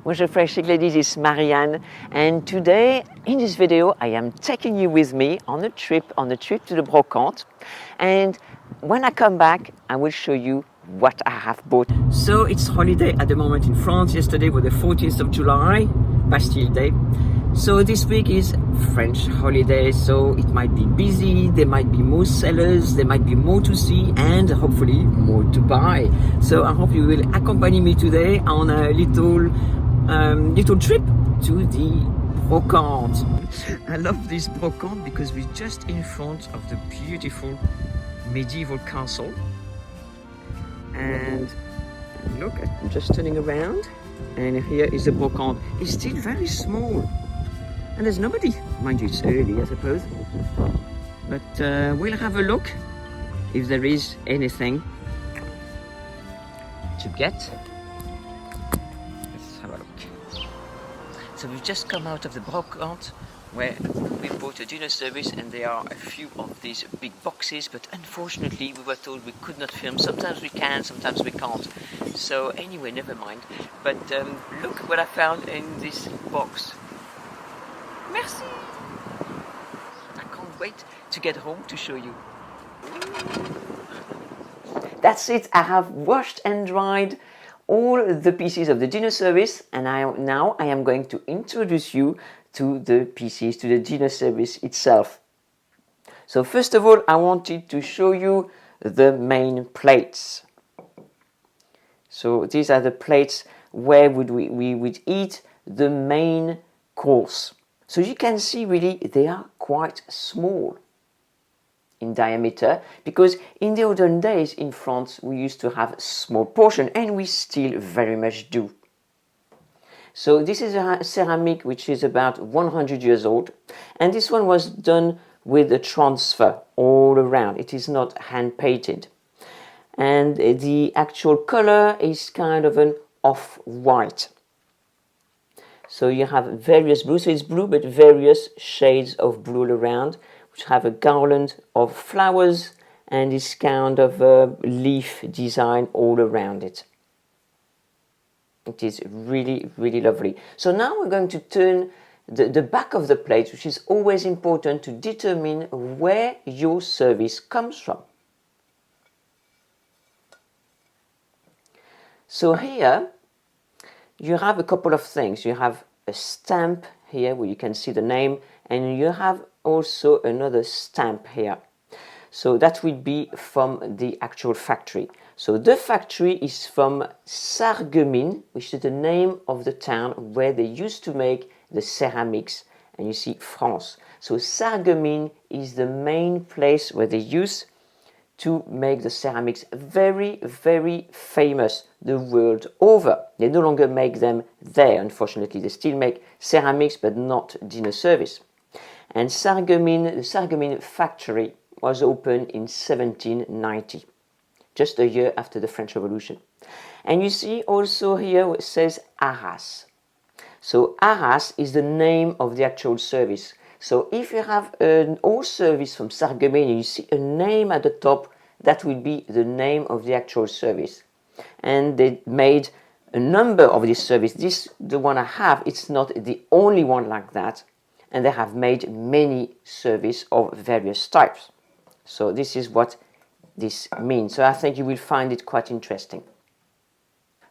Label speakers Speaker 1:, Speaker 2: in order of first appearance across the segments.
Speaker 1: Bonjour French ladies, it's Marianne, and today in this video I am taking you with me on a trip to the Brocante, and when I come back I will show you what I have bought. So it's holiday at the moment in France. Yesterday was the 14th of July, Bastille Day. So this week is French holiday, so it might be busy, there might be more sellers, there might be more to see and hopefully more to buy. So I hope you will accompany me today on a little trip to the Brocante. I love this Brocante because we're just in front of the beautiful medieval castle. And look, I'm just turning around and here is the Brocante. It's still very small. And there's nobody, mind you, it's early I suppose, but we'll have a look if there is anything to get. Let's have a look. So we've just come out of the Brocante where we bought a dinner service, and there are a few of these big boxes, but unfortunately we were told we could not film. Sometimes we can, sometimes we can't. So anyway, never mind. But look what I found in this box. Merci! I can't wait to get home to show you. That's it, I have washed and dried all the pieces of the dinner service, and now I am going to introduce you to the pieces, to the dinner service itself. So first of all, I wanted to show you the main plates. So these are the plates where we would eat the main course. So you can see really they are quite small in diameter, because in the olden days in France we used to have small portion, and we still very much do. So this is a ceramic which is about 100 years old, and this one was done with a transfer all around. It is not hand painted, and the actual color is kind of an off-white. So you have various blues, so it's blue but various shades of blue all around, which have a garland of flowers and this kind of leaf design all around it. It is really, really lovely. So now we're going to turn the back of the plate, which is always important to determine where your service comes from. So here you have a couple of things. You have a stamp here where you can see the name, and you have also another stamp here. So that will be from the actual factory. So the factory is from Sarreguemines, which is the name of the town where they used to make the ceramics, and you see France. So Sarreguemines is the main place where they used to make the ceramics, very, very famous the world over. They no longer make them there, unfortunately. They still make ceramics, but not dinner service. And Sarreguemines, the Sarreguemines factory was opened in 1790, just a year after the French Revolution. And you see also here it says Arras. So Arras is the name of the actual service. So if you have an old service from Sarreguemines and you see a name at the top, that will be the name of the actual service. And they made a number of this service. This, the one I have, it's not the only one like that. And they have made many service of various types. So this is what this means. So I think you will find it quite interesting.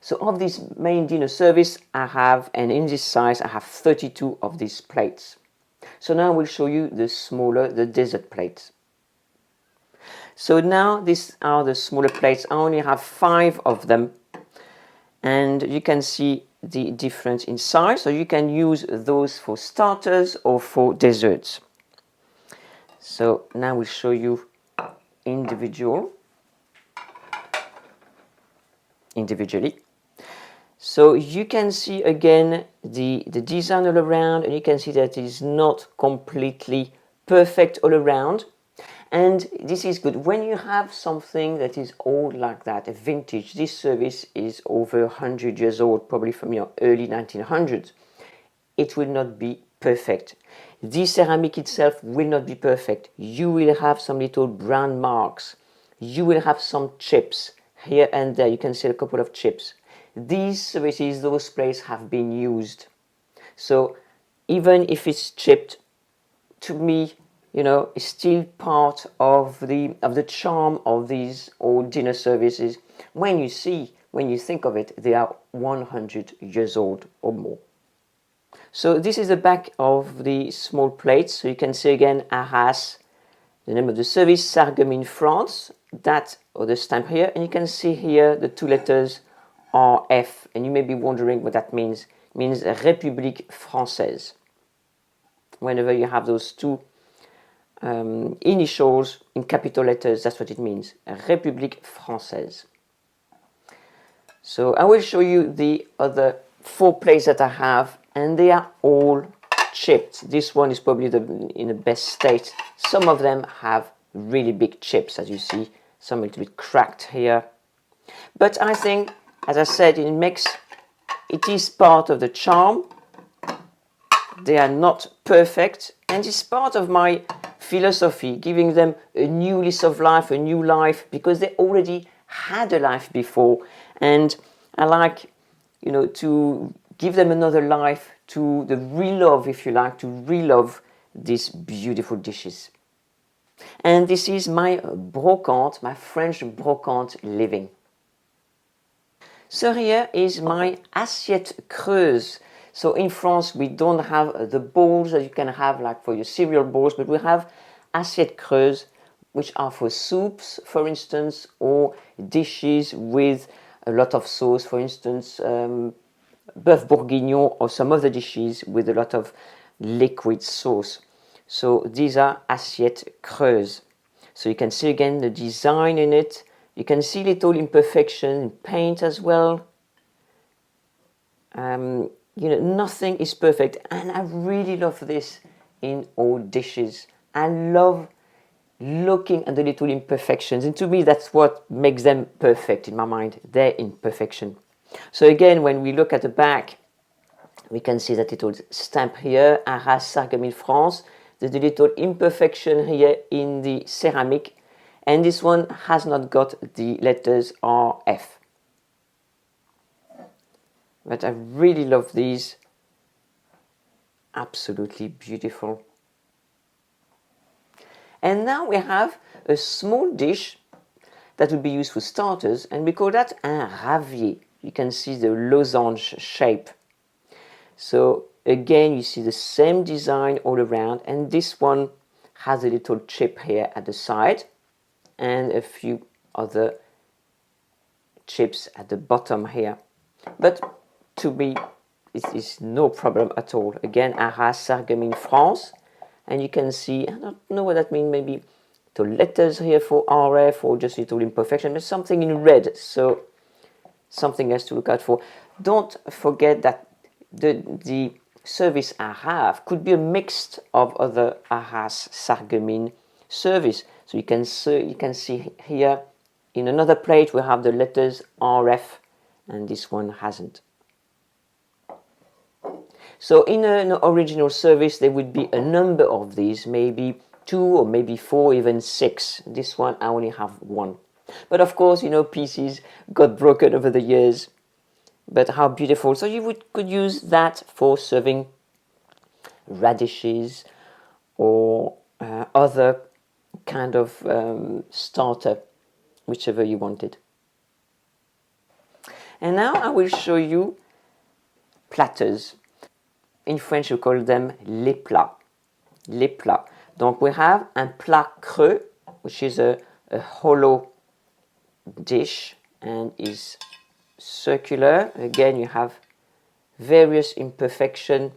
Speaker 1: So of this main dinner service I have, and in this size I have 32 of these plates. So now I will show you the smaller, the dessert plates. So now these are the smaller plates. I only have 5 of them, and you can see the difference in size. So you can use those for starters or for desserts. So now we'll show you individually. So you can see again the design all around, and you can see that it is not completely perfect all around. And this is good. When you have something that is old like that, a vintage, this service is over 100 years old, probably from your early 1900s, it will not be perfect. The ceramic itself will not be perfect. You will have some little brown marks. You will have some chips here and there. You can see a couple of chips. these services, those plates have been used. So even if it's chipped, to me, you know, it's still part of the charm of these old dinner services. When you think of it, they are 100 years old or more. So this is the back of the small plates. So you can see again Arras, the name of the service, Sarreguemines France, that or the stamp here, and you can see here the two letters RF, and you may be wondering what that means. It means République Française. Whenever you have those two initials in capital letters, that's what it means, République Française. So I will show you the other 4 plates that I have, and they are all chipped. This one is probably in the best state. Some of them have really big chips, as you see, some a little bit cracked here. But I think, as I said, it is part of the charm. They are not perfect, and it's part of my philosophy, giving them a new lease of life, a new life, because they already had a life before, and I like, you know, to give them another life, to the relove, if you like, to relove these beautiful dishes. And this is my brocante, my French brocante living. So here is my Assiette Creuse. So in France, we don't have the bowls that you can have like for your cereal bowls, but we have Assiette Creuse, which are for soups, for instance, or dishes with a lot of sauce, for instance, bœuf bourguignon, or some other dishes with a lot of liquid sauce. So these are Assiette Creuse. So you can see again the design in it. You can see little imperfection in paint as well. You know, nothing is perfect, and I really love this in all dishes. I love looking at the little imperfections, and to me that's what makes them perfect in my mind, their imperfection. So again, when we look at the back, we can see that little stamp here, Arras Sarreguemines France. There's a little imperfection here in the ceramic, and this one has not got the letters RF. But I really love these. Absolutely beautiful. And now we have a small dish that would be used for starters, and we call that un ravier. You can see the losange shape. So again, you see the same design all around, and this one has a little chip here at the side and a few other chips at the bottom here. But to me, it is no problem at all. Again, Arras Sarreguemines France, and you can see, I don't know what that means, maybe the letters here for RF or just little imperfection, but something in red, so something else to look out for. Don't forget that the service I have could be a mix of other Arras Sarreguemines service. So you can see here in another plate we have the letters RF, and this one hasn't. So in an original service there would be a number of these, maybe 2 or maybe 4, even 6. This one I only have 1. But of course, you know, pieces got broken over the years. But how beautiful. So you could use that for serving radishes or other kind of starter, whichever you wanted. And now I will show you platters. In French, we call them les plats. Les plats. Donc we have un plat creux, which is a hollow dish and is circular. Again, you have various imperfection,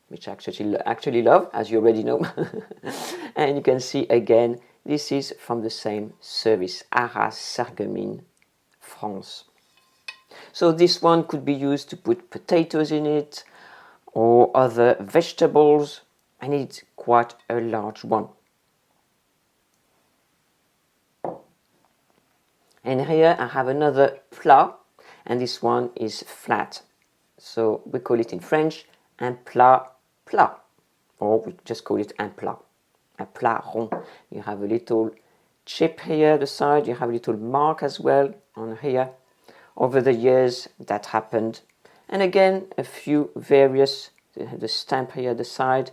Speaker 1: which I actually love, as you already know. And you can see again, this is from the same service, Arras Sarreguemines France. So this one could be used to put potatoes in it or other vegetables, and it's quite a large one. And here I have another plat, and this one is flat. So we call it in French un plat plat, or we just call it un plat rond. You have a little chip here at the side, you have a little mark as well on here over the years that happened. And again, a few various, the stamp here at the side,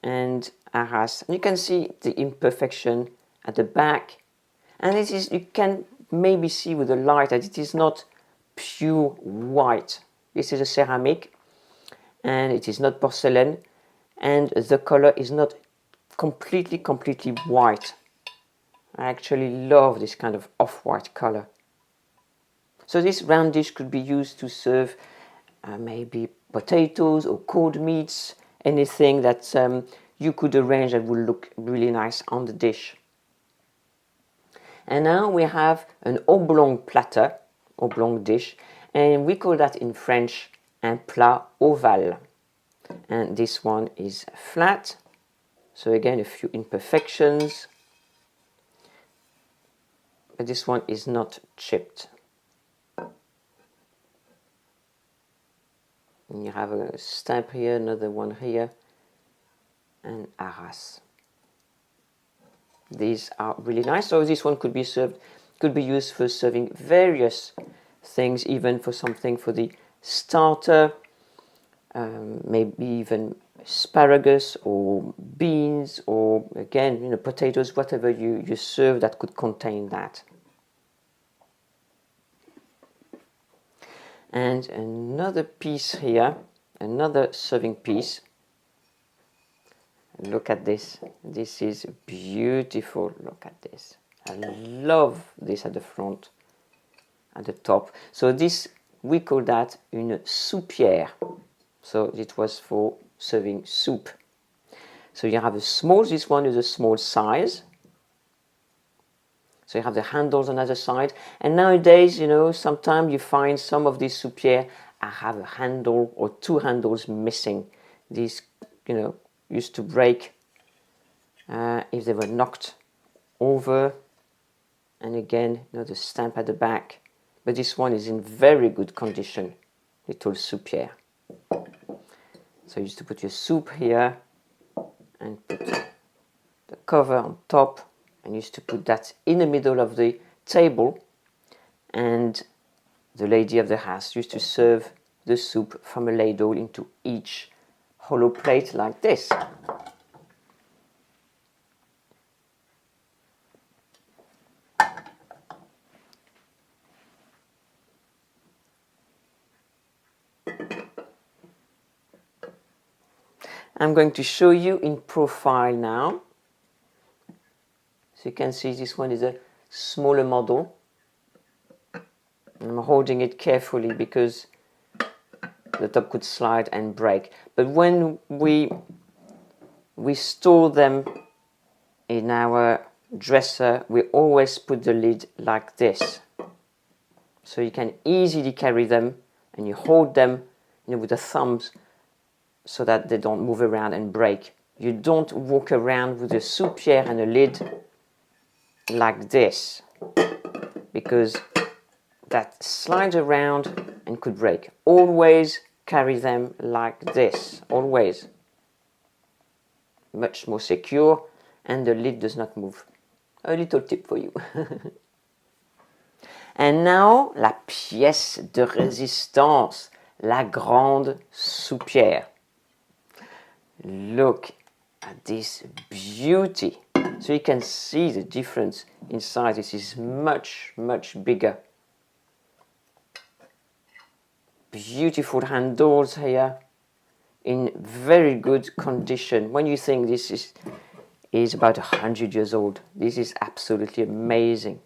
Speaker 1: and Arras. And you can see the imperfection at the back. And this is, you can maybe see with the light that it is not pure white. This is a ceramic, and it is not porcelain, and the color is not completely white. I actually love this kind of off-white color. So this round dish could be used to serve maybe potatoes or cold meats, anything that you could arrange that would look really nice on the dish. And now we have an oblong platter, oblong dish, and we call that in French un plat ovale. And this one is flat, so again a few imperfections, but this one is not chipped. And you have a stamp here, another one here, and Arras. These are really nice. So this one could be served, could be used for serving various things, even for something for the starter, maybe even asparagus or beans, or again, potatoes, whatever you serve that could contain that. And another piece here, another serving piece. Look at this. This is beautiful. Look at this. I love this at the front, at the top. So this, we call that une soupière. So it was for serving soup. So you have a small, this one is a small size. So you have the handles on the other side. And nowadays, sometimes you find some of these soupières have a handle or two handles missing. These, used to break if they were knocked over. And again, the stamp at the back. But this one is in very good condition, little soupière. So you used to put your soup here and put the cover on top, and used to put that in the middle of the table, and the lady of the house used to serve the soup from a ladle into each hollow plate like this. I'm going to show you in profile now. So you can see this one is a smaller model. I'm holding it carefully because the top could slide and break. But when we store them in our dresser, we always put the lid like this. So you can easily carry them, and you hold them with the thumbs so that they don't move around and break. You don't walk around with a soupière and a lid like this, because that slides around and could break. Always carry them like this, always. Much more secure, and the lid does not move. A little tip for you. And now, la pièce de résistance, la grande soupière. Look at this beauty. So you can see the difference in size. This is much bigger. Beautiful handles here, in very good condition. When you think this is about 100 years old, this is absolutely amazing.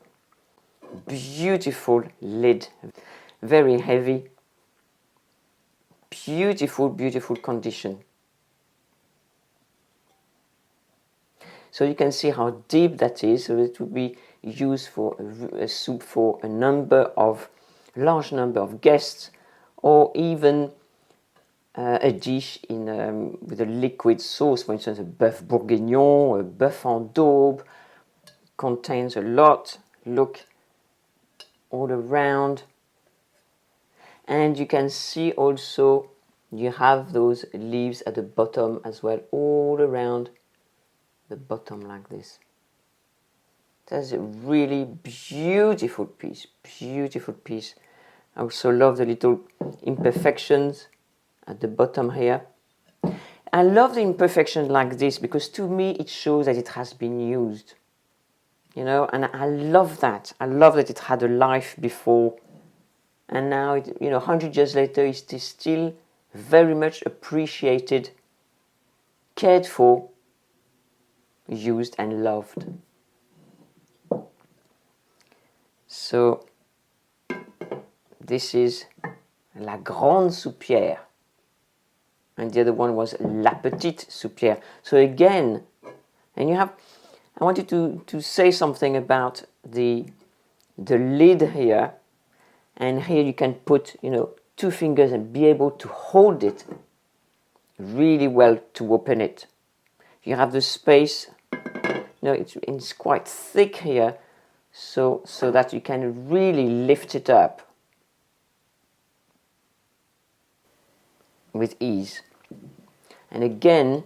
Speaker 1: Beautiful lid, very heavy, beautiful condition. So you can see how deep that is. So it would be used for a soup for a large number of guests, or even a dish with a liquid sauce. For instance, a bœuf bourguignon, a bœuf en daube, contains a lot. Look all around. And you can see also you have those leaves at the bottom as well, all around the bottom like this. That's a really beautiful piece I also love the little imperfections at the bottom here. I love the imperfections like this because to me it shows that it has been used. You know, and I love that. I love that it had a life before. And now, 100 years later, it is still very much appreciated, cared for, used and loved. So, this is La Grande Soupière. And the other one was La Petite Soupière. So again, and you have, I wanted to say something about the lid here. And here you can put, 2 fingers and be able to hold it really well to open it. You have the space, it's quite thick here, so that you can really lift it up with ease. And again,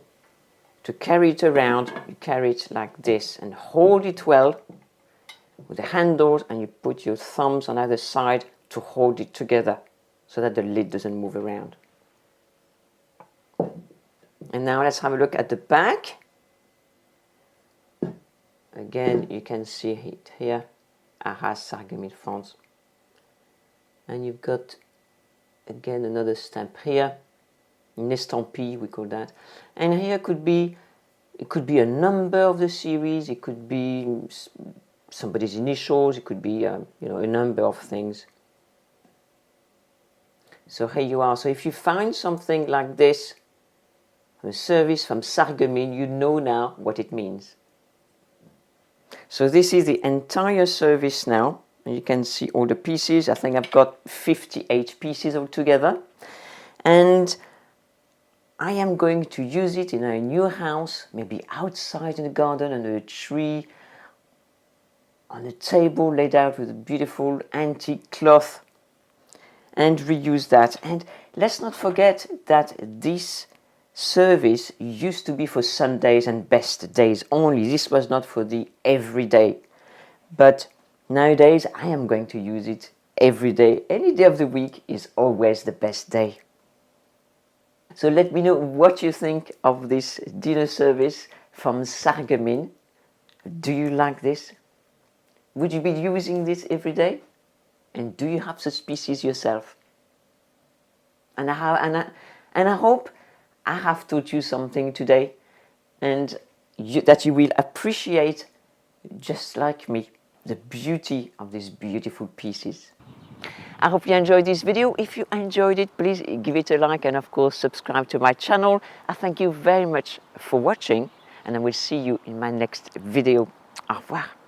Speaker 1: to carry it around, you carry it like this and hold it well with the handles, and you put your thumbs on either side to hold it together so that the lid doesn't move around. And now let's have a look at the back. Again, you can see it here, Arras Sarreguemines France. And you've got, again, another stamp here, an estampille, we call that. And here it could be a number of the series, it could be somebody's initials, it could be, a number of things. So here you are. So if you find something like this, a service from Sarreguemines, you know now what it means. So this is the entire service now. And you can see all the pieces. I think I've got 58 pieces altogether. And I am going to use it in a new house, maybe outside in the garden under a tree, on a table laid out with a beautiful antique cloth, and reuse that. And let's not forget that this service used to be for Sundays and best days only. This was not for the everyday. But nowadays I am going to use it every day. Any day of the week is always the best day. So let me know what you think of this dinner service from Sarreguemines. Do you like this? Would you be using this every day? And do you have such pieces yourself? And I hope I have taught you something today, and that you will appreciate, just like me, the beauty of these beautiful pieces. I hope you enjoyed this video. If you enjoyed it, please give it a like and of course subscribe to my channel. I thank you very much for watching, and I will see you in my next video. Au revoir.